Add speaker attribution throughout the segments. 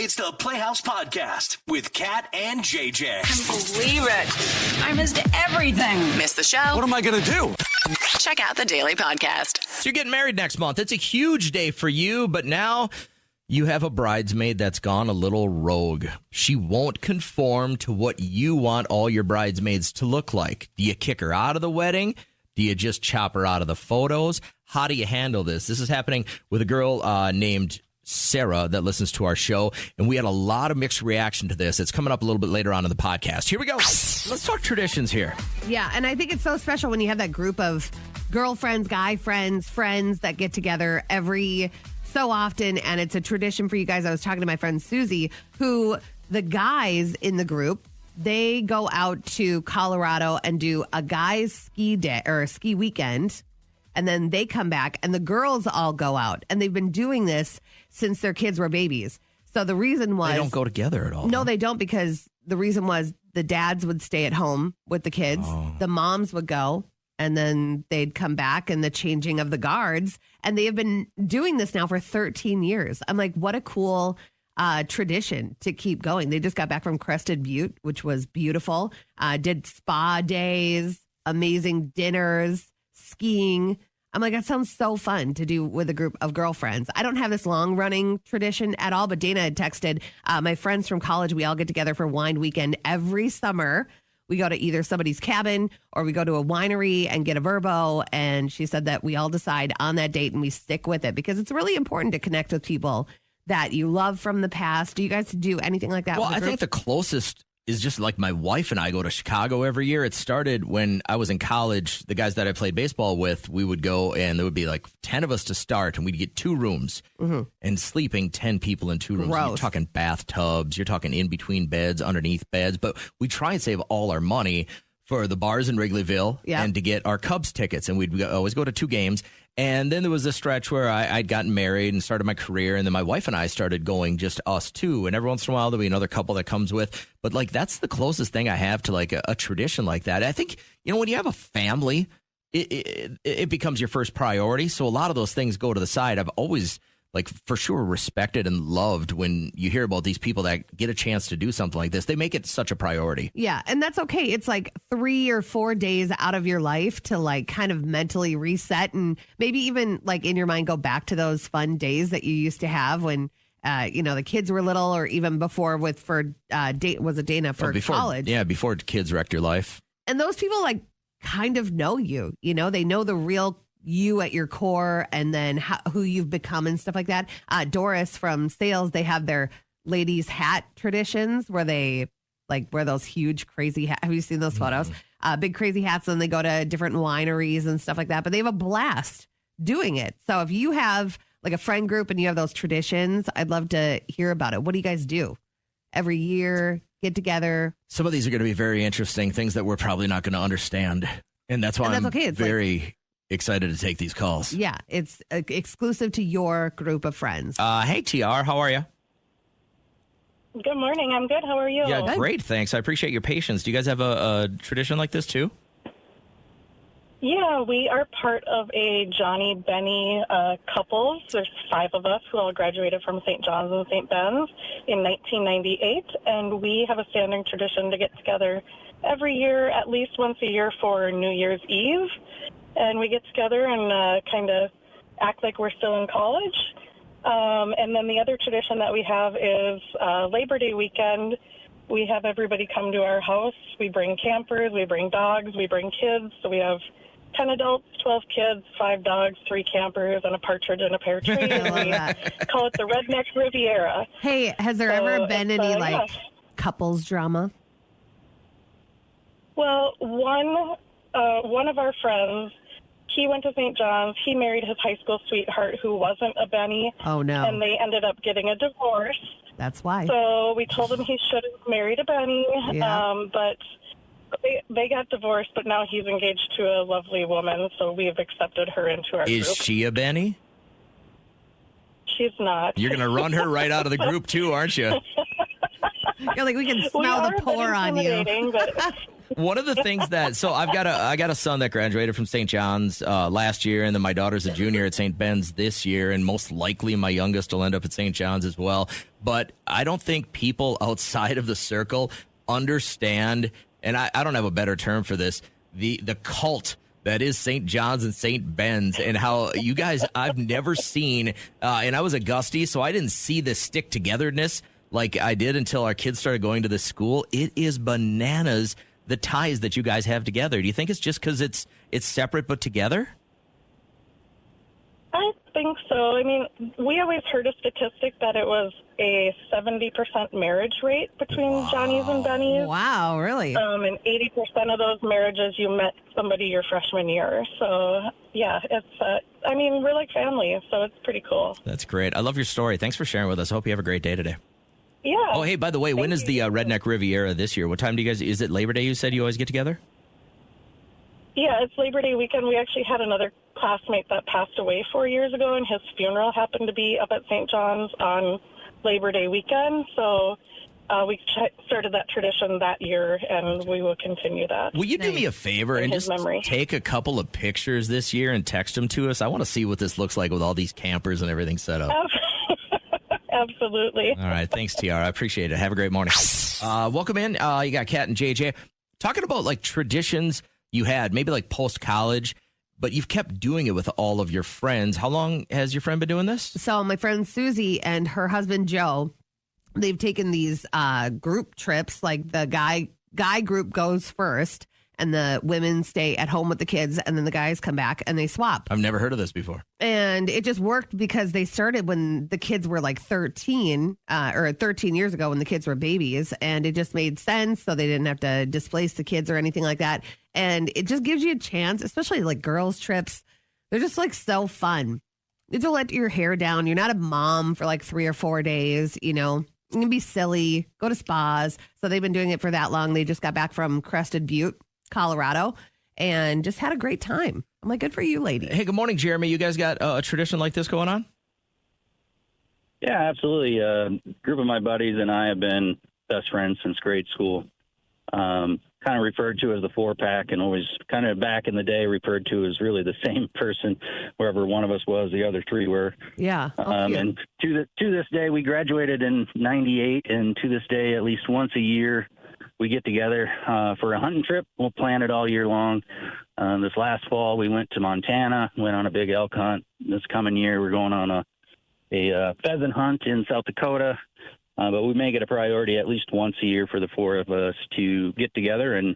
Speaker 1: It's the Playhouse Podcast with Kat and JJ.
Speaker 2: Can't believe it. I missed everything.
Speaker 3: Missed the show?
Speaker 1: What am I going to do?
Speaker 3: Check out the Daily Podcast.
Speaker 4: So you're getting married next month. It's a huge day for you, but now you have a bridesmaid that's gone a little rogue. She won't conform to what you want all your bridesmaids to look like. Do you kick her out of the wedding? Do you just chop her out of the photos? How do you handle this? This is happening with a girl named Sarah that listens to our show, and we had a lot of mixed reaction to this. It's coming up a little bit later on in the podcast. Here we go. Let's talk traditions here.
Speaker 5: Yeah, and I think it's so special when you have that group of girlfriends, guy friends, friends that get together every so often, and it's a tradition for you guys. I was talking to my friend Susie, who the guys in the group, they go out to Colorado and do a guy's ski day or a ski weekend, and then they come back, and the girls all go out, and they've been doing this since their kids were babies. So the reason was...
Speaker 4: They don't go together at all.
Speaker 5: No, they don't, because the reason was the dads would stay at home with the kids. The moms would go, and then they'd come back, and the changing of the guards. And they have been doing this now for 13 years. I'm like, what a cool tradition to keep going. They just got back from Crested Butte, which was beautiful. Did spa days, amazing dinners, skiing. I'm like, that sounds so fun to do with a group of girlfriends. I don't have this long running tradition at all, but Dana had texted my friends from college. We all get together for wine weekend every summer. We go to either somebody's cabin or we go to a winery and get a Verbo. And she said that we all decide on that date and we stick with it because it's really important to connect with people that you love from the past. Do you guys do anything like that?
Speaker 4: Well, I think the closest is just like my wife and I go to Chicago every year. It started when I was in college. The guys that I played baseball with, we would go and there would be like 10 of us to start and we'd get 2 rooms and sleeping 10 people in 2 rooms.
Speaker 5: Gross.
Speaker 4: You're talking bathtubs, you're talking in between beds, underneath beds. But we try and save all our money for the bars in Wrigleyville and to get our Cubs tickets. And we'd always go to 2 games. And then there was a stretch where I'd gotten married and started my career. And then my wife and I started going just us 2. And every once in a while, there'll be another couple that comes with. But like, that's the closest thing I have to like a tradition like that. I think, when you have a family, it becomes your first priority. So a lot of those things go to the side. I've always like for sure respected and loved when you hear about these people that get a chance to do something like this. They make it such a priority.
Speaker 5: Yeah, and that's okay. It's like 3 or 4 days out of your life to like kind of mentally reset and maybe even like in your mind go back to those fun days that you used to have when the kids were little or even before Dana for college.
Speaker 4: Yeah, before kids wrecked your life.
Speaker 5: And those people like kind of know you, they know the real you at your core and then who you've become and stuff like that. Doris from sales, they have their ladies' hat traditions where they like wear those huge crazy hats. Have you seen those photos? Big crazy hats, and they go to different wineries and stuff like that. But they have a blast doing it. So if you have like a friend group and you have those traditions, I'd love to hear about it. What do you guys do every year? Get together.
Speaker 4: Some of these are going to be very interesting things that we're probably not going to understand. And that's why I'm very excited to take these calls.
Speaker 5: Yeah, it's exclusive to your group of friends.
Speaker 4: Hey, TR, how are you?
Speaker 6: Good morning. I'm good. How are you?
Speaker 4: Yeah, great. Thanks. I appreciate your patience. Do you guys have a tradition like this too?
Speaker 6: Yeah, we are part of a Johnny Benny couples. There's 5 of us who all graduated from St. John's and St. Ben's in 1998, and we have a standing tradition to get together every year, at least once a year for New Year's Eve. And we get together and kind of act like we're still in college. And then the other tradition that we have is Labor Day weekend. We have everybody come to our house. We bring campers, we bring dogs, we bring kids. So we have 10 adults, 12 kids, 5 dogs, 3 campers, and a partridge in a pear tree. And we call it the REDNECK Riviera.
Speaker 5: Hey, has there ever been any couples drama?
Speaker 6: Well, one of our friends, he went to St. John's. He married his high school sweetheart who wasn't a Benny.
Speaker 5: Oh, no.
Speaker 6: And they ended up getting a divorce.
Speaker 5: That's why.
Speaker 6: So we told him he should have married a Benny.
Speaker 5: Yeah.
Speaker 6: But they got divorced, but now he's engaged to a lovely woman, so we've accepted her into our group.
Speaker 4: Is she a Benny?
Speaker 6: She's not.
Speaker 4: You're going to run her right out of the group too, aren't you?
Speaker 5: You're like, we can smell the pour on you.
Speaker 6: But
Speaker 4: One of the things that, so I got a son that graduated from St. John's last year, and then my daughter's a junior at St. Ben's this year, and most likely my youngest will end up at St. John's as well. but I don't think people outside of the circle understand, and I don't have a better term for this, the cult that is St. John's and St. Ben's, and how you guys, I've never seen, and I was a Gusty, so I didn't see the stick-togetherness like I did until our kids started going to this school. It is bananas, the ties that you guys have together. Do you think it's just because it's separate but together?
Speaker 6: I think so. I mean, we always heard a statistic that it was a 70% marriage rate between Johnny's and Benny's.
Speaker 5: Wow, really?
Speaker 6: And 80% of those marriages, you met somebody your freshman year. So, yeah, it's, I mean, we're like family, so it's pretty cool.
Speaker 4: That's great. I love your story. Thanks for sharing with us. I hope you have a great day today.
Speaker 6: Yeah.
Speaker 4: Oh, hey, by the way, when is the Redneck Riviera this year? What time do you guys, is it Labor Day you said you always get together?
Speaker 6: Yeah, it's Labor Day weekend. We actually had another classmate that passed away 4 years ago, and his funeral happened to be up at St. John's on Labor Day weekend. So we started that tradition that year, and we will continue that.
Speaker 4: Will you do me a favor and just take a couple of pictures this year and text them to us? I want to see what this looks like with all these campers and everything set up.
Speaker 6: Absolutely.
Speaker 4: All right. Thanks, TR. I appreciate it. Have a great morning. Welcome in. You got Kat and JJ. Talking about like traditions you had, maybe like post-college, but you've kept doing it with all of your friends. How long has your friend been doing this?
Speaker 5: So my friend Susie and her husband Joe, they've taken these group trips. Like the guy group goes first, and the women stay at home with the kids, and then the guys come back and they swap.
Speaker 4: I've never heard of this before.
Speaker 5: And it just worked because they started when the kids were like 13 years ago when the kids were babies. And it just made sense. So they didn't have to displace the kids or anything like that. And it just gives you a chance, especially like girls' trips. They're just like so fun. You have to let your hair down. You're not a mom for like 3 or 4 days, you know. You can be silly, go to spas. So they've been doing it for that long. They just got back from Crested Butte, Colorado, and just had a great time. I'm like, good for you, lady.
Speaker 4: Hey, good morning, Jeremy. You guys got a tradition like this going on?
Speaker 7: Yeah, absolutely. A group of my buddies and I have been best friends since grade school. Kind of referred to as the 4-pack, and always kind of back in the day referred to as really the same person, wherever one of us was, the other 3 were.
Speaker 5: Yeah.
Speaker 7: And to this day, we graduated in 98, and to this day, at least once a year, we get together for a hunting trip. We'll plan it all year long. This last fall, we went to Montana, went on a big elk hunt. This coming year, we're going on a pheasant hunt in South Dakota. But we make it a priority at least once a year for the 4 of us to get together and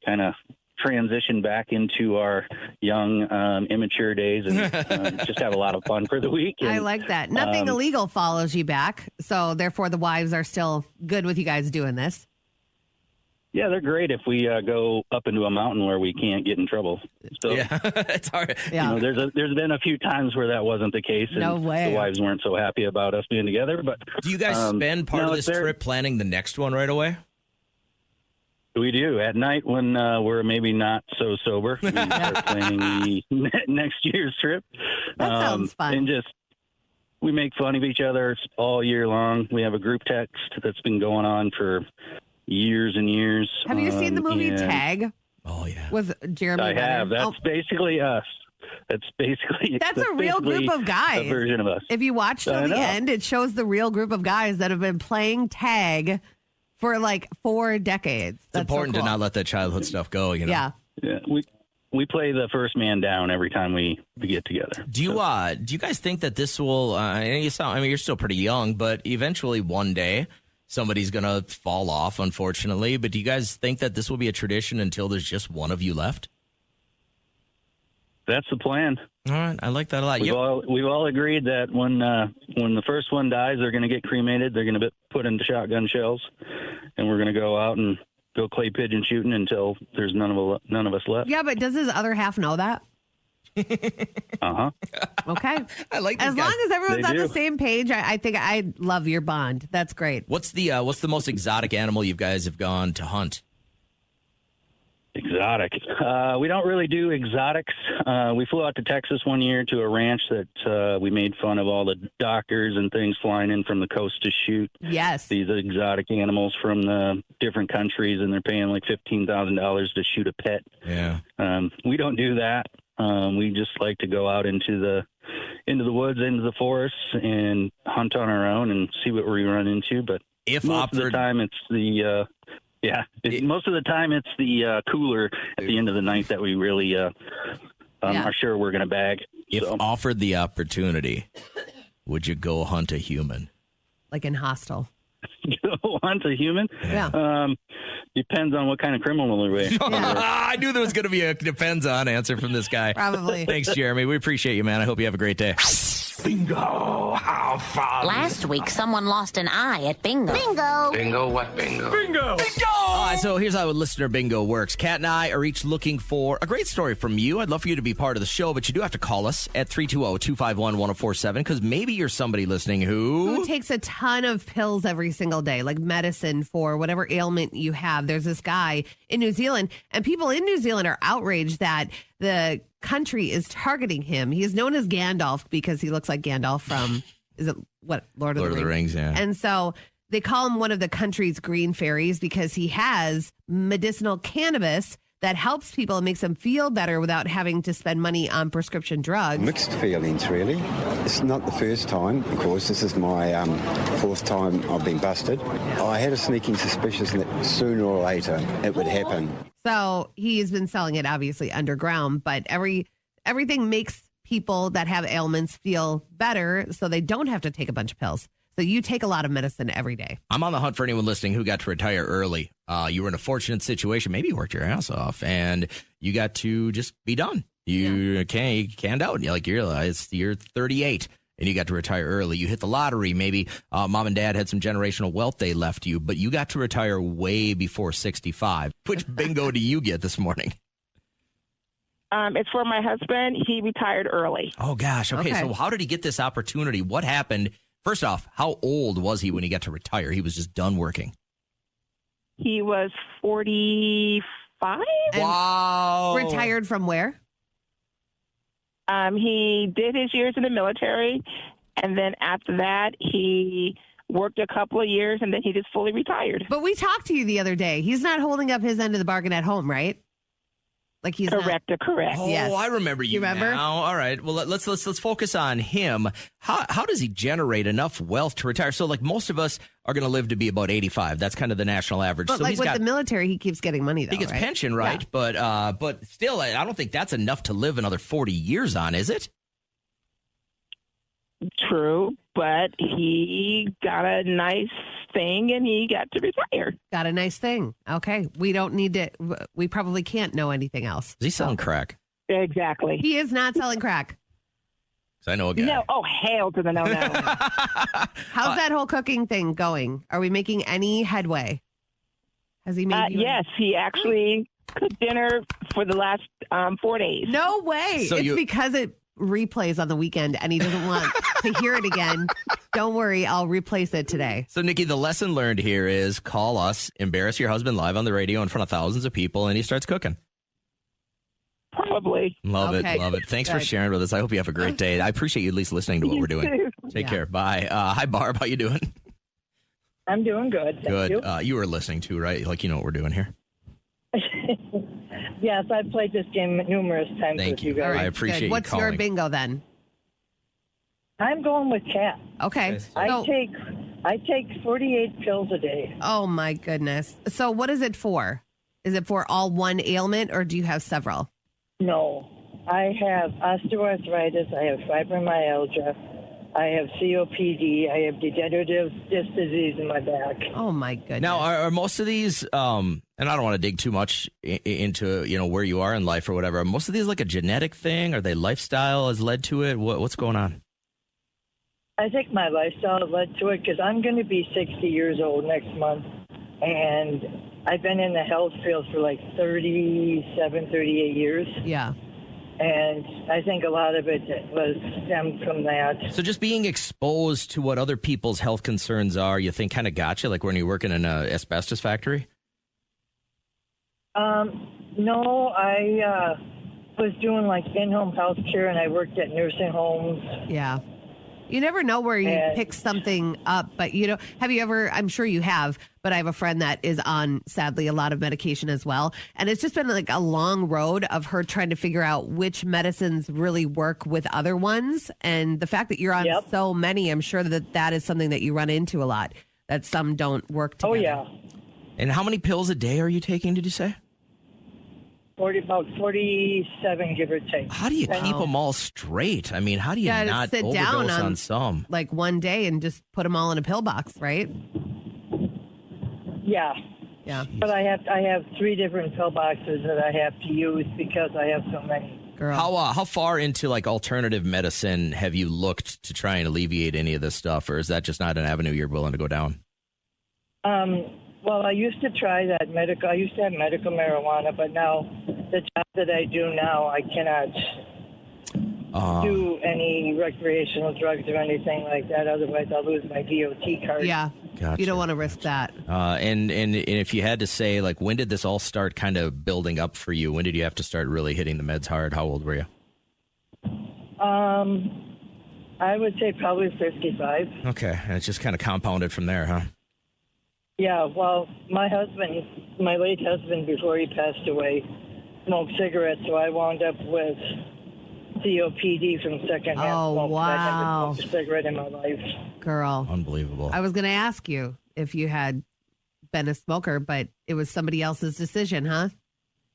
Speaker 7: kind of transition back into our young, immature days and just have a lot of fun for the week. And,
Speaker 5: I like that. Nothing illegal follows you back. So therefore the wives are still good with you guys doing this.
Speaker 7: Yeah, they're great if we go up into a mountain where we can't get in trouble. So,
Speaker 4: yeah, it's hard.
Speaker 5: Yeah.
Speaker 7: You know, there's been a few times where that wasn't the case, and
Speaker 5: No way.
Speaker 7: the wives weren't so happy about us being together. But
Speaker 4: Do you guys spend part of this trip planning the next one right away?
Speaker 7: We do. At night when we're maybe not so sober, we start planning the next year's trip.
Speaker 5: That sounds fun.
Speaker 7: And we make fun of each other all year long. We have a group text that's been going on for years and years.
Speaker 5: Have you seen the movie Tag?
Speaker 4: Oh, yeah.
Speaker 5: With Jeremy
Speaker 7: I
Speaker 5: Renner?
Speaker 7: have. That's basically us. That's
Speaker 5: a real group of guys.
Speaker 7: A version of us.
Speaker 5: If you watch till the end, it shows the real group of guys that have been playing tag for like 4 decades.
Speaker 4: It's important to not let that childhood stuff go, you know?
Speaker 5: Yeah.
Speaker 7: We play the first man down every time we get together.
Speaker 4: Do you guys think that this will, you're still pretty young, but eventually one day somebody's going to fall off, unfortunately. But do you guys think that this will be a tradition until there's just one of you left?
Speaker 7: That's the plan.
Speaker 4: All right. I like that a lot.
Speaker 7: We've all agreed that when the first one dies, they're going to get cremated. They're going to be put into shotgun shells, and we're going to go out and go clay pigeon shooting until there's none of us left.
Speaker 5: Yeah, but does his other half know that?
Speaker 7: Uh-huh.
Speaker 5: Okay.
Speaker 4: I like these
Speaker 5: As
Speaker 4: guys.
Speaker 5: long as everyone's
Speaker 7: They
Speaker 5: on
Speaker 7: do.
Speaker 5: the same page, I think I love your bond. That's great.
Speaker 4: What's the most exotic animal you guys have gone to hunt?
Speaker 7: Exotic. We don't really do exotics. We flew out to Texas one year to a ranch that we made fun of all the doctors and things flying in from the coast to shoot
Speaker 5: Yes.
Speaker 7: these exotic animals from the different countries, and they're paying like $15,000 to shoot a pet.
Speaker 4: Yeah.
Speaker 7: We don't do that. We just like to go out into the woods, into the forests, and hunt on our own and see what we run into. But most of the time, it's the most of the time it's the cooler at the end of the night that we really are sure we're going to bag.
Speaker 4: If offered the opportunity, would you go hunt a human?
Speaker 5: Like in Hostel.
Speaker 7: Go hunt a human?
Speaker 5: Yeah.
Speaker 7: Depends on what kind of criminal we're.
Speaker 4: I knew there was going to be a depends on answer from this guy.
Speaker 5: Probably.
Speaker 4: Thanks, Jeremy. We appreciate you, man. I hope you have a great day.
Speaker 1: Bingo! How fun!
Speaker 8: Last week, someone lost an eye at bingo. Bingo!
Speaker 9: Bingo what bingo?
Speaker 1: Bingo!
Speaker 4: So here's how listener bingo works. Kat and I are each looking for a great story from you. I'd love for you to be part of the show, but you do have to call us at 320-251-1047 because maybe you're somebody listening who
Speaker 5: takes a ton of pills every single day, like medicine for whatever ailment you have. There's this guy in New Zealand, and people in New Zealand are outraged that the country is targeting him. He is known as Gandalf because he looks like Gandalf from, Lord of the Rings?
Speaker 4: Yeah.
Speaker 5: And so they call him one of the country's green fairies because he has medicinal cannabis that helps people and makes them feel better without having to spend money on prescription drugs.
Speaker 10: Mixed feelings, really. It's not the first time. Of course, this is my fourth time I've been busted. I had a sneaking suspicion that sooner or later it would happen.
Speaker 5: So he's been selling it obviously underground, but everything makes people that have ailments feel better so they don't have to take a bunch of pills. So you take a lot of medicine every day.
Speaker 4: I'm on the hunt for anyone listening who got to retire early. You were in a fortunate situation. Maybe you worked your ass off and you got to just be done. You canned out. You realize you're 38 and you got to retire early. You hit the lottery. Maybe mom and dad had some generational wealth they left you, but you got to retire way before 65. Which bingo do you get this morning?
Speaker 11: It's for my husband. He retired early.
Speaker 4: Oh, gosh. Okay. So how did he get this opportunity? What happened? First off, how old was he when he got to retire? He was just done working.
Speaker 11: He was 45.
Speaker 4: Wow.
Speaker 5: Retired from where?
Speaker 11: He did his years in the military, and then after that, he worked a couple of years, and then he just fully retired.
Speaker 5: But we talked to you the other day. He's not holding up his end of the bargain at home, right? Like he's
Speaker 11: correct.
Speaker 4: Oh, yes. I remember you.
Speaker 5: Remember?
Speaker 4: Now. All right. Well, let's focus on him. How does he generate enough wealth to retire? So, like most of us are going to live to be about 85. That's kind of the national average.
Speaker 5: But
Speaker 4: so
Speaker 5: like with the military, he keeps getting money though.
Speaker 4: He gets
Speaker 5: right?
Speaker 4: pension, right?
Speaker 5: Yeah.
Speaker 4: But still, I don't think that's enough to live another 40 years on, is it?
Speaker 11: True, but he got a nice thing and he got to retire.
Speaker 5: Got a nice thing. Okay. We don't need to, we probably can't know anything else.
Speaker 4: Is he selling crack?
Speaker 11: Exactly.
Speaker 5: He is not selling crack.
Speaker 4: I know a guy.
Speaker 11: No. Oh, hell to the no.
Speaker 5: How's that whole cooking thing going? Are we making any headway? Has he made
Speaker 11: Yes, he actually cooked dinner for the last 4 days.
Speaker 5: No way.
Speaker 4: So
Speaker 5: it's because it replays on the weekend and he doesn't want to hear it again. Don't worry, I'll replace it today.
Speaker 4: So, Nikki, the lesson learned here is call us, embarrass your husband live on the radio in front of thousands of people, and he starts cooking.
Speaker 11: Probably.
Speaker 4: Love it. Thanks for sharing with us. I hope you have a great day. I appreciate you at least listening to what we're doing. Take care. Bye. Hi, Barb. How you doing?
Speaker 12: I'm doing good. Thank you.
Speaker 4: You were listening too, right? Like, you know what we're doing here.
Speaker 12: Yes, I've played this game numerous times with you guys.
Speaker 4: I appreciate you
Speaker 5: What's
Speaker 4: calling.
Speaker 5: your bingo then?
Speaker 12: I'm going with Kat.
Speaker 5: Okay.
Speaker 12: I take 48 pills a day.
Speaker 5: Oh my goodness. So what is it for? Is it for all one ailment or do you have several?
Speaker 12: No. I have osteoarthritis. I have fibromyalgia. I have COPD. I have degenerative disc disease in my back.
Speaker 5: Oh my goodness.
Speaker 4: Now, are most of these, and I don't want to dig too much into, where you are in life or whatever, are most of these like a genetic thing? Are they lifestyle has led to it? What's going on?
Speaker 12: I think my lifestyle led to it because I'm going to be 60 years old next month. And I've been in the health field for like 37, 38 years.
Speaker 5: Yeah.
Speaker 12: And I think a lot of it was stemmed from that.
Speaker 4: So just being exposed to what other people's health concerns are, you think kind of got you, like when you're working in an asbestos factory?
Speaker 12: No, I was doing like in-home health care and I worked at nursing homes.
Speaker 5: Yeah. You never know where you pick something up, but have you ever, I'm sure you have, but I have a friend that is on, sadly, a lot of medication as well. And it's just been like a long road of her trying to figure out which medicines really work with other ones. And the fact that you're on so many, I'm sure that is something that you run into a lot, that some don't work together.
Speaker 12: Oh, yeah.
Speaker 4: And how many pills a day are you taking, did you say?
Speaker 12: About 47, give or take.
Speaker 4: How do you keep them all straight? I mean, how do you not
Speaker 5: sit
Speaker 4: overdose
Speaker 5: down
Speaker 4: on some?
Speaker 5: Like one day and just put them all in a pill box, right?
Speaker 12: Yeah.
Speaker 5: Yeah.
Speaker 12: But I have 3 different pill boxes that I have to use because I have so many.
Speaker 5: Girl.
Speaker 4: How far into like alternative medicine have you looked to try and alleviate any of this stuff, or is that just not an avenue you're willing to go down?
Speaker 12: Well, I used to try that medical. I used to have medical marijuana, but now the job that I do now, I cannot do any recreational drugs or anything like that. Otherwise, I'll lose my DOT card.
Speaker 5: Yeah,
Speaker 4: gotcha.
Speaker 5: You don't want to risk that.
Speaker 4: And if you had to say, like, when did this all start kind of building up for you? When did you have to start really hitting the meds hard? How old were you?
Speaker 12: I would say probably 55.
Speaker 4: Okay, and it's just kind of compounded from there, huh?
Speaker 12: Yeah, well, my late husband, before he passed away, smoked cigarettes, so I wound up with COPD from secondhand smoke.
Speaker 5: Wow.
Speaker 12: I never smoked a cigarette in my life.
Speaker 5: Girl.
Speaker 4: Unbelievable.
Speaker 5: I was going to ask you if you had been a smoker, but it was somebody else's decision, huh?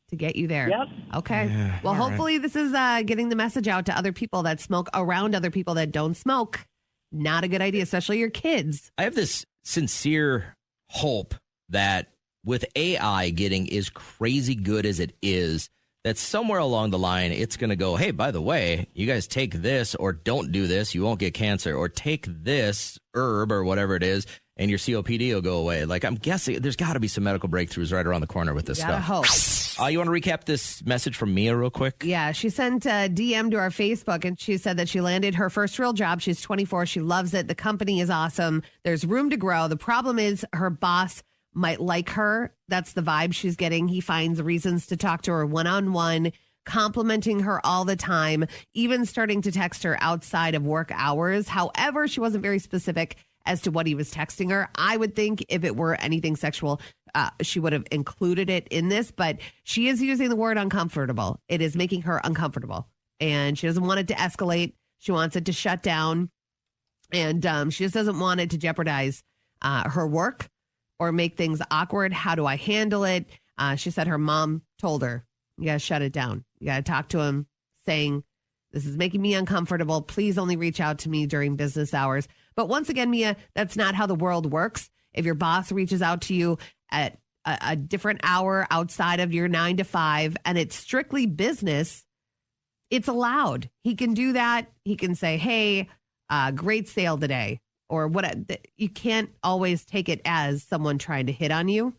Speaker 5: To get you there.
Speaker 12: Yep.
Speaker 5: Okay.
Speaker 4: Yeah,
Speaker 5: well, hopefully this is getting the message out to other people that smoke around other people that don't smoke. Not a good idea, especially your kids.
Speaker 4: I have this sincere hope that with AI getting as crazy good as it is, that somewhere along the line, it's going to go, hey, by the way, you guys take this or don't do this, you won't get cancer, or take this herb or whatever it is, and your COPD will go away. Like, I'm guessing there's got to be some medical breakthroughs right around the corner with this stuff.
Speaker 5: Hope.
Speaker 4: You want to recap this message from Mia real quick?
Speaker 5: Yeah, she sent a DM to our Facebook, and she said that she landed her first real job. She's 24. She loves it. The company is awesome. There's room to grow. The problem is her boss might like her. That's the vibe she's getting. He finds reasons to talk to her one-on-one, complimenting her all the time, even starting to text her outside of work hours. However, she wasn't very specific as to what he was texting her. I would think if it were anything sexual, she would have included it in this, but she is using the word uncomfortable. It is making her uncomfortable, and she doesn't want it to escalate. She wants it to shut down, and she just doesn't want it to jeopardize her work or make things awkward. How do I handle it? She said her mom told her, you got to shut it down. You got to talk to him saying, this is making me uncomfortable. Please only reach out to me during business hours. But once again, Mia, that's not how the world works. If your boss reaches out to you at a different hour outside of your 9 to 5 and it's strictly business, it's allowed. He can do that. He can say, hey, great sale today. Or what? You can't always take it as someone trying to hit on you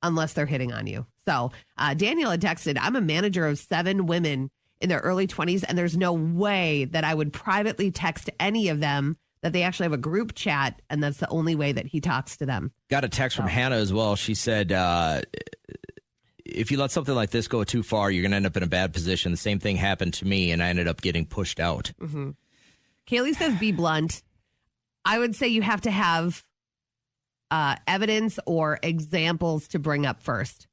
Speaker 5: unless they're hitting on you. So Daniel had texted, I'm a manager of 7 women in their early 20s, and there's no way that I would privately text any of them, that they actually have a group chat, and that's the only way that he talks to them.
Speaker 4: Got a text from Hannah as well. She said, if you let something like this go too far, you're going to end up in a bad position. The same thing happened to me, and I ended up getting pushed out.
Speaker 5: Mm-hmm. Kaylee says, be blunt. I would say you have to have evidence or examples to bring up first.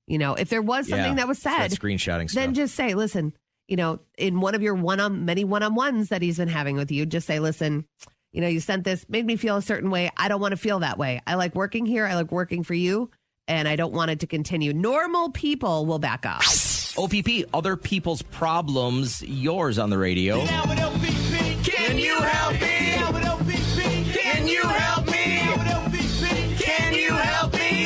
Speaker 5: You know, if there was something that was said,
Speaker 4: screenshotting stuff.
Speaker 5: Then just say, listen, you know, in one of your many one-on-ones that he's been having with you, just say, listen, you know, you sent this, made me feel a certain way. I don't want to feel that way. I like working here. I like working for you, and I don't want it to continue. Normal people will back off.
Speaker 4: OPP, other people's problems, yours on the radio.
Speaker 1: Can you help me? Can you help me? Can you help me?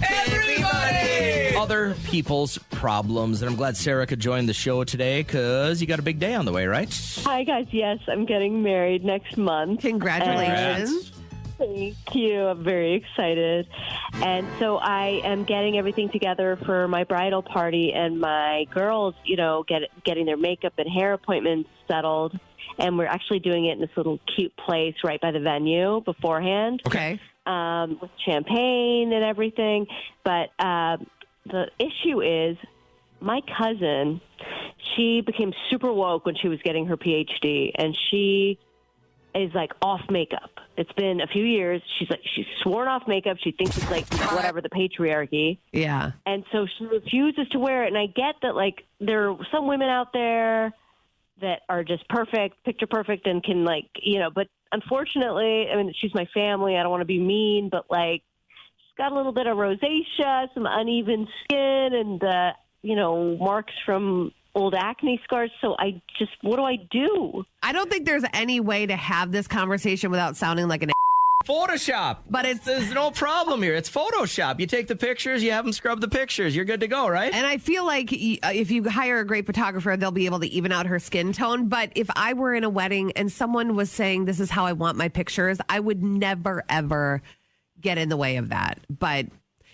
Speaker 1: Everybody!
Speaker 4: Other people's problems. And I'm glad Sarah could join the show today because you got a big day on the way, right?
Speaker 9: Hi, guys. Yes, I'm getting married next month.
Speaker 5: Congratulations.
Speaker 9: Thank you. I'm very excited. And so I am getting everything together for my bridal party, and my girls, you know, getting their makeup and hair appointments settled. And we're actually doing it in this little cute place right by the venue beforehand.
Speaker 5: Okay.
Speaker 9: With champagne and everything. But the issue is my cousin, she became super woke when she was getting her PhD, and she is like off makeup. It's been a few years. She's sworn off makeup. She thinks it's like whatever, the patriarchy.
Speaker 5: Yeah.
Speaker 9: And so she refuses to wear it. And I get that like there are some women out there that are just perfect, picture perfect, and can like, but unfortunately, I mean, she's my family. I don't want to be mean, but like she's got a little bit of rosacea, some uneven skin, and, marks from old acne scars. So what do I do?
Speaker 5: I don't think there's any way to have this conversation without sounding like an
Speaker 4: Photoshop.
Speaker 5: But
Speaker 4: there's no problem here. It's Photoshop. You take the pictures, you have them scrub the pictures. You're good to go, right?
Speaker 5: And I feel like if you hire a great photographer, they'll be able to even out her skin tone. But if I were in a wedding and someone was saying, this is how I want my pictures, I would never, ever get in the way of that. But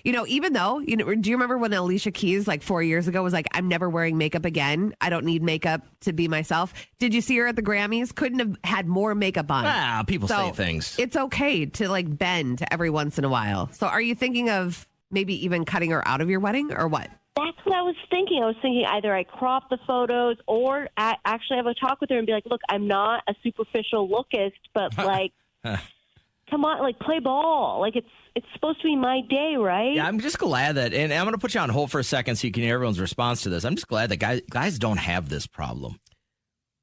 Speaker 5: even though, do you remember when Alicia Keys, like 4 years ago, was like, I'm never wearing makeup again. I don't need makeup to be myself. Did you see her at the Grammys? Couldn't have had more makeup on.
Speaker 4: People say things.
Speaker 5: It's okay to like bend every once in a while. So are you thinking of maybe even cutting her out of your wedding or what?
Speaker 9: That's what I was thinking. I was thinking either I crop the photos or actually have a talk with her and be like, look, I'm not a superficial lookist, but like, come on, like play ball. Like it's supposed to be my day, right?
Speaker 4: Yeah, I'm just glad that, and I'm going to put you on hold for a second so you can hear everyone's response to this. I'm just glad that guys don't have this problem.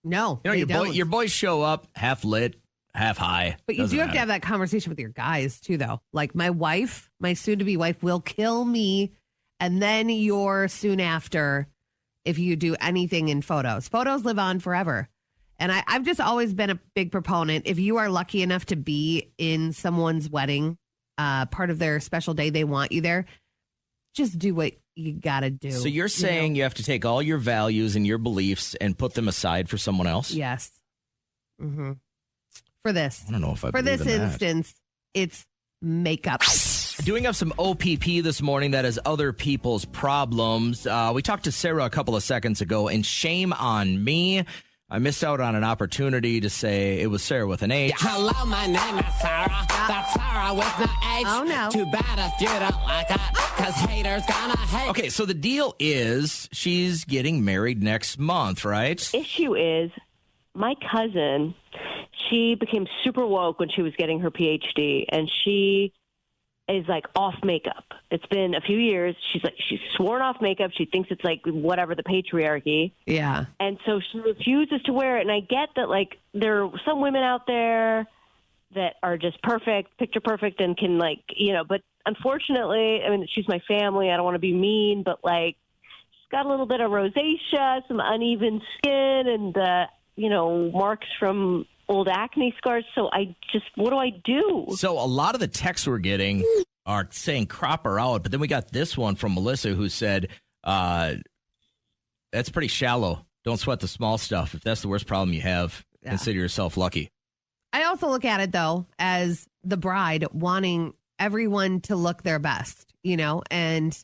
Speaker 5: No,
Speaker 4: your boys show up half lit, half high.
Speaker 5: But you do have to have that conversation with your guys too, though. Like my soon-to-be wife will kill me, and then you're soon after if you do anything in photos. Photos live on forever. And I've just always been a big proponent. If you are lucky enough to be in someone's wedding, part of their special day, they want you there, just do what you got to do.
Speaker 4: So you're saying you have to take all your values and your beliefs and put them aside for someone else?
Speaker 5: Yes. Mm-hmm. For this.
Speaker 4: I don't know if I
Speaker 5: For
Speaker 4: believe
Speaker 5: this
Speaker 4: in that.
Speaker 5: instance, it's makeup.
Speaker 4: Doing up some OPP this morning, that is other people's problems. We talked to Sarah a couple of seconds ago, and shame on me. I missed out on an opportunity to say it was Sarah with an H.
Speaker 1: Hello, my name is Sarah. That's Sarah with an H.
Speaker 5: Oh, no.
Speaker 1: Too bad if you don't like it, because haters gonna hate.
Speaker 4: Okay, so the deal is she's getting married next month, right?
Speaker 9: Issue is my cousin, she became super woke when she was getting her PhD, and she is like off makeup. It's been a few years. She's sworn off makeup. She thinks it's like whatever, the patriarchy.
Speaker 5: Yeah.
Speaker 9: And so she refuses to wear it. And I get that like there are some women out there that are just perfect, picture perfect, and can like, but unfortunately, I mean, she's my family. I don't want to be mean, but like she's got a little bit of rosacea, some uneven skin, and, marks from old acne scars. So what do I do?
Speaker 4: So a lot of the texts we're getting are saying crop her out, but then we got this one from Melissa who said, that's pretty shallow. Don't sweat the small stuff. If that's the worst problem you have, consider yourself lucky.
Speaker 5: I also look at it, though, as the bride wanting everyone to look their best, and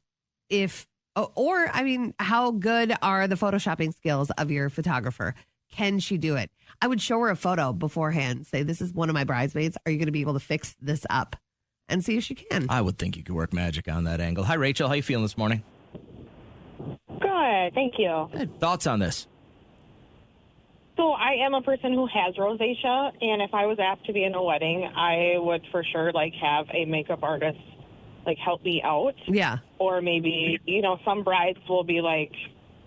Speaker 5: how good are the photoshopping skills of your photographer? Can she do it? I would show her a photo beforehand, say, this is one of my bridesmaids. Are you going to be able to fix this up? And see if she can.
Speaker 4: I would think you could work magic on that angle. Hi, Rachel. How you feeling this morning?
Speaker 6: Good, thank you.
Speaker 4: Good. Thoughts on this?
Speaker 6: So I am a person who has rosacea, and if I was asked to be in a wedding, I would for sure have a makeup artist help me out.
Speaker 5: Yeah.
Speaker 6: Or maybe, some brides will be like,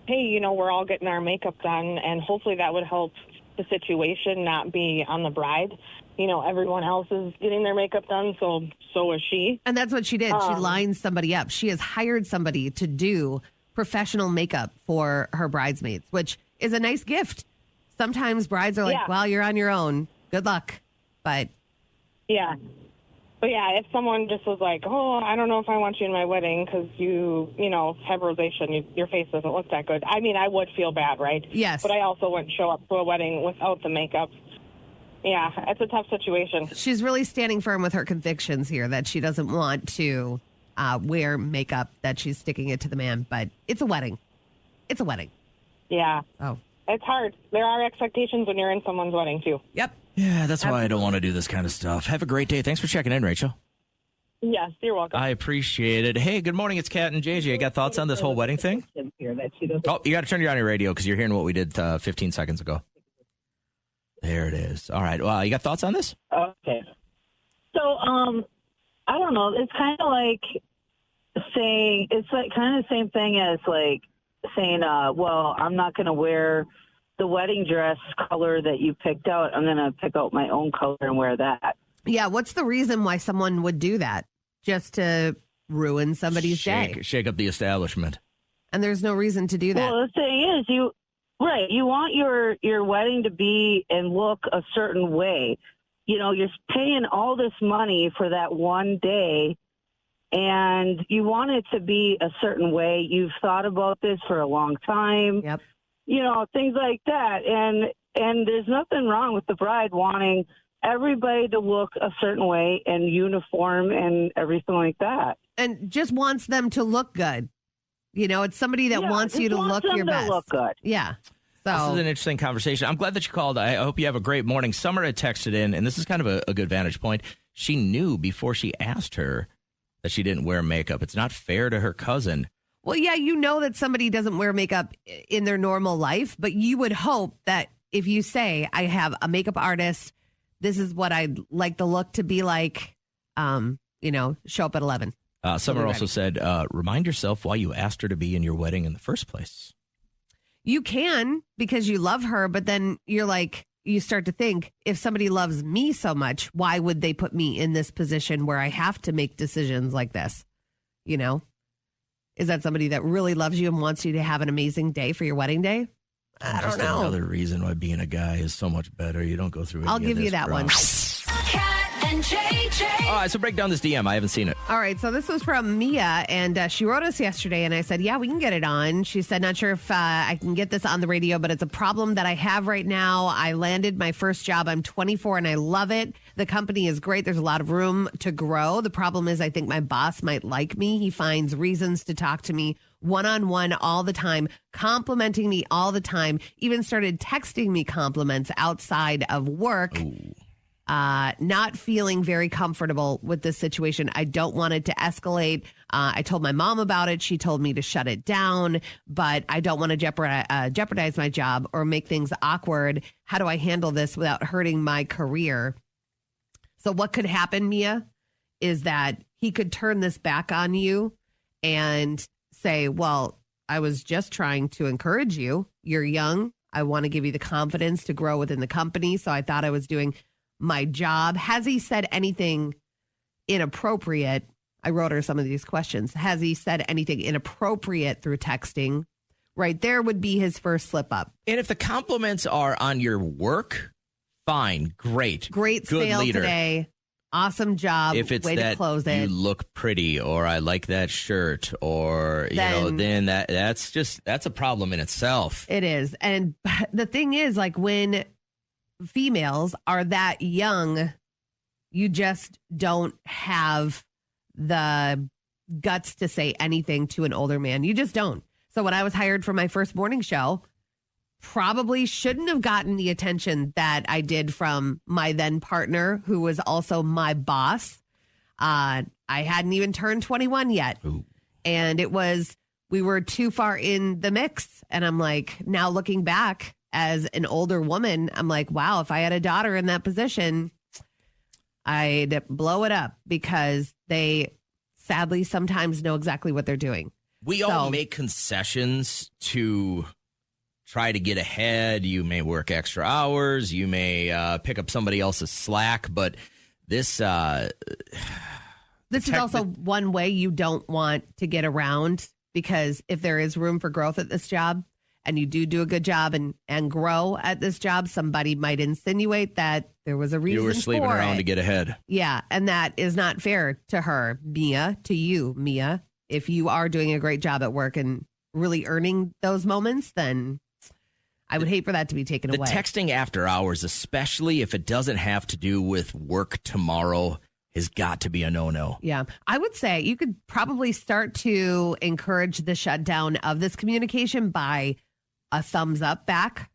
Speaker 6: hey, we're all getting our makeup done, and hopefully that would help the situation not be on the bride. Everyone else is getting their makeup done, so is she.
Speaker 5: And that's what she did. She lined somebody up. She has hired somebody to do professional makeup for her bridesmaids, which is a nice gift. Sometimes brides are like, well, you're on your own. Good luck. But
Speaker 6: yeah. But yeah, if someone just was like, oh, I don't know if I want you in my wedding because you have rosacea and your face doesn't look that good. I mean, I would feel bad, right?
Speaker 5: Yes.
Speaker 6: But I also wouldn't show up to a wedding without the makeup. Yeah, it's a tough situation.
Speaker 5: She's really standing firm with her convictions here that she doesn't want to wear makeup, that she's sticking it to the man. But it's a wedding. It's a wedding.
Speaker 6: Yeah.
Speaker 5: Oh.
Speaker 6: It's hard. There are expectations when you're in someone's wedding, too.
Speaker 5: Yep.
Speaker 4: Yeah, that's why I don't want to do this kind of stuff. Have a great day. Thanks for checking in, Rachel.
Speaker 6: Yes, you're welcome.
Speaker 4: I appreciate it. Hey, good morning. It's Kat and JJ. Got thoughts on this whole wedding thing? Oh, you got to turn on your radio because you're hearing what we did 15 seconds ago. There it is. All right. Well, you got thoughts on this?
Speaker 13: Okay. So, I don't know. It's kind of like saying, it's like kind of the same thing as like saying, well, I'm not going to wear the wedding dress color that you picked out. I'm going to pick out my own color and wear that.
Speaker 5: Yeah. What's the reason why someone would do that? Just to ruin somebody's day.
Speaker 4: Shake up the establishment.
Speaker 5: And there's no reason to do that.
Speaker 13: Well, the thing is, you want your wedding to be and look a certain way. You know, you're paying all this money for that one day, and you want it to be a certain way. You've thought about this for a long time.
Speaker 5: Yep.
Speaker 13: You know, things like that. And there's nothing wrong with the bride wanting everybody to look a certain way and uniform and everything like that.
Speaker 5: And just wants them to look good. You know, it's somebody that wants you to look your best.
Speaker 13: Look good.
Speaker 5: Yeah. So
Speaker 4: this is an interesting conversation. I'm glad that you called. I hope you have a great morning. Summer had texted in, and this is kind of a good vantage point. She knew before she asked her that she didn't wear makeup. It's not fair to her cousin.
Speaker 5: Well, yeah, you know that somebody doesn't wear makeup in their normal life, but you would hope that if you say, I have a makeup artist, this is what I'd like the look to be like, show up at 11.
Speaker 4: Summer also said, remind yourself why you asked her to be in your wedding in the first place.
Speaker 5: You can because you love her, but then you're like, you start to think, if somebody loves me so much, why would they put me in this position where I have to make decisions like this? You know, is that somebody that really loves you and wants you to have an amazing day for your wedding day? I don't know.
Speaker 4: Another reason why being a guy is so much better. You don't go through any
Speaker 5: I'll
Speaker 4: of
Speaker 5: give
Speaker 4: this
Speaker 5: you that
Speaker 4: drama.
Speaker 5: one.
Speaker 2: Cat and JJ.
Speaker 4: All right, so break down this DM. I haven't seen it.
Speaker 5: All right, so this was from Mia, and she wrote us yesterday, and I said, yeah, we can get it on. She said, not sure if I can get this on the radio, but it's a problem that I have right now. I landed my first job. I'm 24, and I love it. The company is great. There's a lot of room to grow. The problem is I think my boss might like me. He finds reasons to talk to me one-on-one all the time, complimenting me all the time, even started texting me compliments outside of work. Not feeling very comfortable with this situation. I don't want it to escalate. I told my mom about it. She told me to shut it down, but I don't want to jeopardize my job or make things awkward. How do I handle this without hurting my career? So what could happen, Mia, is that he could turn this back on you and say, well, I was just trying to encourage you. You're young. I want to give you the confidence to grow within the company. So I thought I was doing my job. Has he said anything inappropriate? I wrote her some of these questions. Has he said anything inappropriate through texting? Right there would be his first slip up.
Speaker 4: And if the compliments are on your work, fine, great.
Speaker 5: Great
Speaker 4: good
Speaker 5: sale
Speaker 4: leader.
Speaker 5: today. Awesome job.
Speaker 4: If it's
Speaker 5: way
Speaker 4: that
Speaker 5: to close it.
Speaker 4: you look pretty, or I like that shirt, or then that's a problem in itself.
Speaker 5: It is. And the thing is, like, when females are that young, you just don't have the guts to say anything to an older man. You just don't. So when I was hired for my first morning show, probably shouldn't have gotten the attention that I did from my then partner, who was also my boss. I hadn't even turned 21 yet.
Speaker 4: Ooh.
Speaker 5: And we were too far in the mix. And I'm like, now looking back as an older woman, I'm like, wow, if I had a daughter in that position, I'd blow it up, because they sadly sometimes know exactly what they're doing.
Speaker 4: We all make concessions to try to get ahead. You may work extra hours. You may pick up somebody else's slack. But this is
Speaker 5: also one way you don't want to get around, because if there is room for growth at this job and you do a good job and grow at this job, somebody might insinuate that there was a reason
Speaker 4: you were sleeping
Speaker 5: for
Speaker 4: around
Speaker 5: it.
Speaker 4: to get ahead.
Speaker 5: Yeah, and that is not fair to her, Mia, to you, Mia. If you are doing a great job at work and really earning those moments, then I would hate for that to be taken away.
Speaker 4: The texting after hours, especially if it doesn't have to do with work tomorrow, has got to be a no-no.
Speaker 5: Yeah. I would say you could probably start to encourage the shutdown of this communication by a thumbs up back.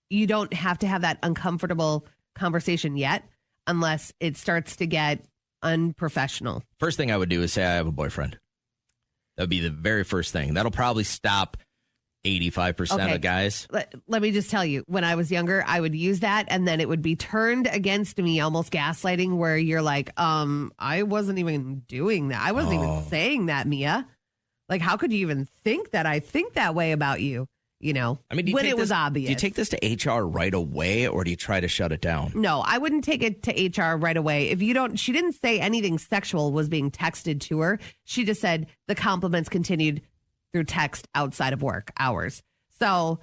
Speaker 5: You don't have to have that uncomfortable conversation yet, unless it starts to get unprofessional.
Speaker 4: First thing I would do is say I have a boyfriend. That would be the very first thing. That'll probably stop 85% of guys.
Speaker 5: Let me just tell you, when I was younger, I would use that and then it would be turned against me, almost gaslighting, where you're like, I wasn't even doing that. I wasn't even saying that, Mia. Like, how could you even think that I think that way about you? You know,
Speaker 4: I mean,
Speaker 5: when it was obvious.
Speaker 4: Do you take this to HR right away or do you try to shut it down?
Speaker 5: No, I wouldn't take it to HR right away. She didn't say anything sexual was being texted to her. She just said the compliments continued through text outside of work hours. So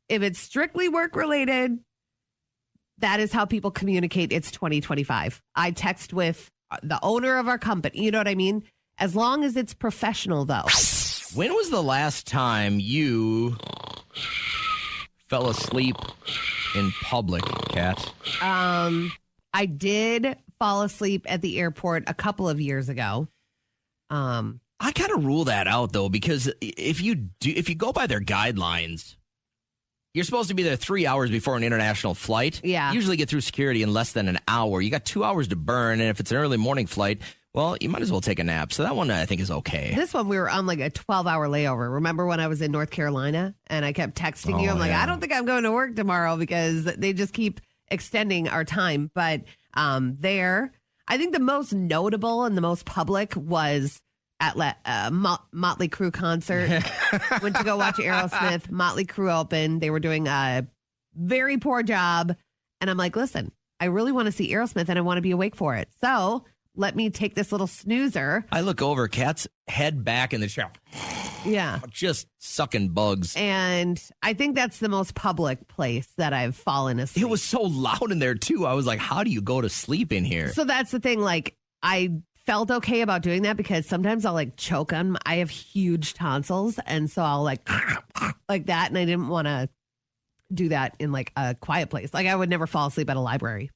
Speaker 5: if it's strictly work related, that is how people communicate. It's 2025. I text with the owner of our company. You know what I mean? As long as it's professional, though.
Speaker 4: When was the last time you fell asleep in public, Kat?
Speaker 5: I did fall asleep at the airport a couple of years ago.
Speaker 4: I kind of rule that out, though, because if you go by their guidelines, you're supposed to be there 3 hours before an international flight.
Speaker 5: Yeah.
Speaker 4: You usually get through security in less than an hour. You got 2 hours to burn, and if it's an early morning flight, well, you might as well take a nap. So that one I think is okay.
Speaker 5: This one we were on like a 12-hour layover. Remember when I was in North Carolina and I kept texting you? I'm like, I don't think I'm going to work tomorrow because they just keep extending our time. But there, I think the most notable and the most public was at Motley Crue concert. Went to go watch Aerosmith. Motley Crue opened. They were doing a very poor job. And I'm like, listen, I really want to see Aerosmith and I want to be awake for it. So let me take this little snoozer.
Speaker 4: I look over, Kat's head back in the chair.
Speaker 5: Yeah.
Speaker 4: Just sucking bugs.
Speaker 5: And I think that's the most public place that I've fallen asleep.
Speaker 4: It was so loud in there, too. I was like, how do you go to sleep in here?
Speaker 5: So that's the thing. Like, I felt okay about doing that because sometimes I'll like choke on, I have huge tonsils. And so I'll like that. And I didn't want to do that in like a quiet place. Like I would never fall asleep at a library.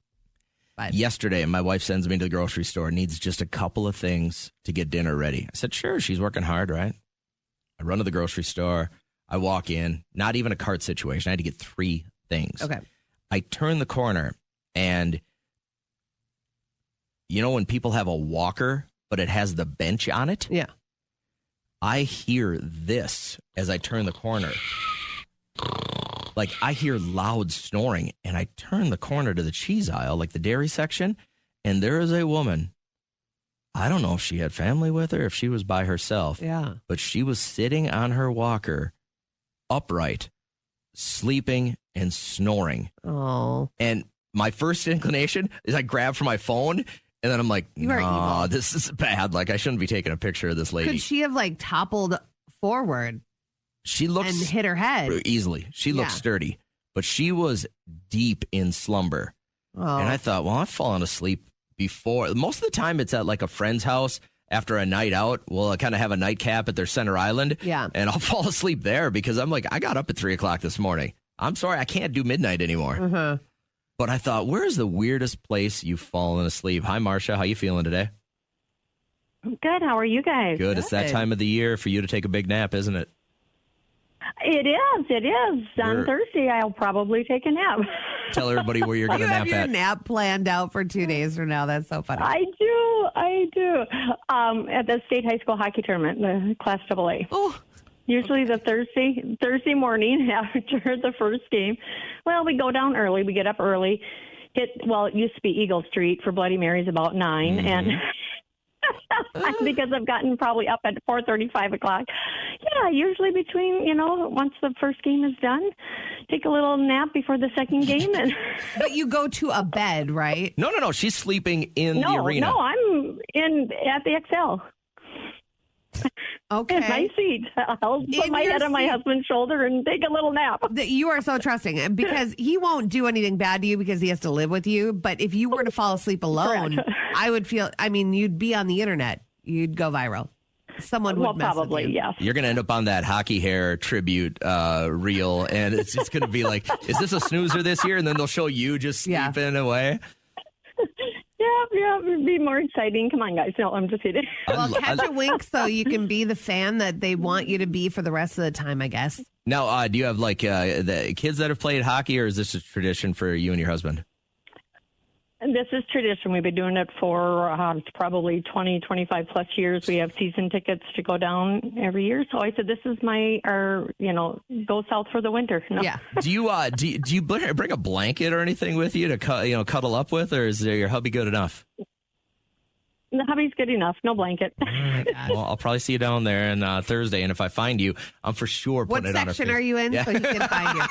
Speaker 5: But
Speaker 4: yesterday, my wife sends me to the grocery store, needs just a couple of things to get dinner ready. I said, sure, she's working hard, right? I run to the grocery store. I walk in, not even a cart situation. I had to get 3 things.
Speaker 5: Okay.
Speaker 4: I turn the corner, and you know when people have a walker, but it has the bench on it?
Speaker 5: Yeah.
Speaker 4: I hear this as I turn the corner. Like, I hear loud snoring, and I turn the corner to the cheese aisle, like the dairy section, and there is a woman. I don't know if she had family with her, if she was by herself.
Speaker 5: Yeah.
Speaker 4: But she was sitting on her walker, upright, sleeping and snoring.
Speaker 5: Oh.
Speaker 4: And my first inclination is I grab for my phone, and then I'm like, no, this is bad. Like, I shouldn't be taking a picture of this lady.
Speaker 5: Could she have, like, toppled forward?
Speaker 4: She looks
Speaker 5: and hit her head
Speaker 4: easily. She looks sturdy, but she was deep in slumber.
Speaker 5: Oh.
Speaker 4: And I thought, well, I've fallen asleep before. Most of the time it's at like a friend's house after a night out. We'll kind of have a nightcap at their center island.
Speaker 5: Yeah.
Speaker 4: And I'll fall asleep there because I'm like, I got up at 3:00 this morning. I'm sorry, I can't do midnight anymore.
Speaker 5: Uh-huh.
Speaker 4: But I thought, where's the weirdest place you've fallen asleep? Hi, Marcia. How you feeling today?
Speaker 14: Good. How are you guys?
Speaker 4: Good. It's that time of the year for you to take a big nap, isn't it?
Speaker 14: It is. It is. On Thursday, I'll probably take a nap.
Speaker 4: Tell everybody where you're going to nap
Speaker 5: at. You have
Speaker 4: at.
Speaker 5: your nap planned out for 2 days from now. That's so funny.
Speaker 14: I do. At the state high school hockey tournament, the Class AA.
Speaker 5: Oh.
Speaker 14: Usually the Thursday morning after the first game. Well, we go down early. We get up early. It used to be Eagle Street for Bloody Mary's about 9. And because I've gotten probably up at 4:30, 5 o'clock. Yeah, usually between, once the first game is done, take a little nap before the second game.
Speaker 5: But you go to a bed, right?
Speaker 4: No. She's sleeping in the arena.
Speaker 14: No, I'm at the XL.
Speaker 5: Okay.
Speaker 14: In my seat. I'll put my head on my husband's shoulder and take a little nap.
Speaker 5: You are so trusting because he won't do anything bad to you because he has to live with you. But if you were to fall asleep alone, I would feel, you'd be on the internet. You'd go viral. Someone would mess
Speaker 14: probably,
Speaker 5: with you.
Speaker 14: yes.
Speaker 4: You're going to end up on that hockey hair tribute reel, and it's just going to be like, is this a snoozer this year? And then they'll show you just sleeping away.
Speaker 14: Yeah, it'd be more exciting. Come on, guys. No, I'm just kidding.
Speaker 5: Well, catch a wink so you can be the fan that they want you to be for the rest of the time, I guess.
Speaker 4: Now, do you have the kids that have played hockey, or is this a tradition for you and your husband?
Speaker 14: This is tradition. We've been doing it for probably 20, 25 plus years. We have season tickets to go down every year. So I said, this is our go south for the winter. No.
Speaker 5: Yeah.
Speaker 4: Do you bring a blanket or anything with you to cuddle up with, or is your hubby good enough?
Speaker 14: The hubby's good enough. No blanket.
Speaker 4: Well, I'll probably see you down there on Thursday, and if I find you, I'm for sure putting it on our
Speaker 5: What section are you in so he can find you?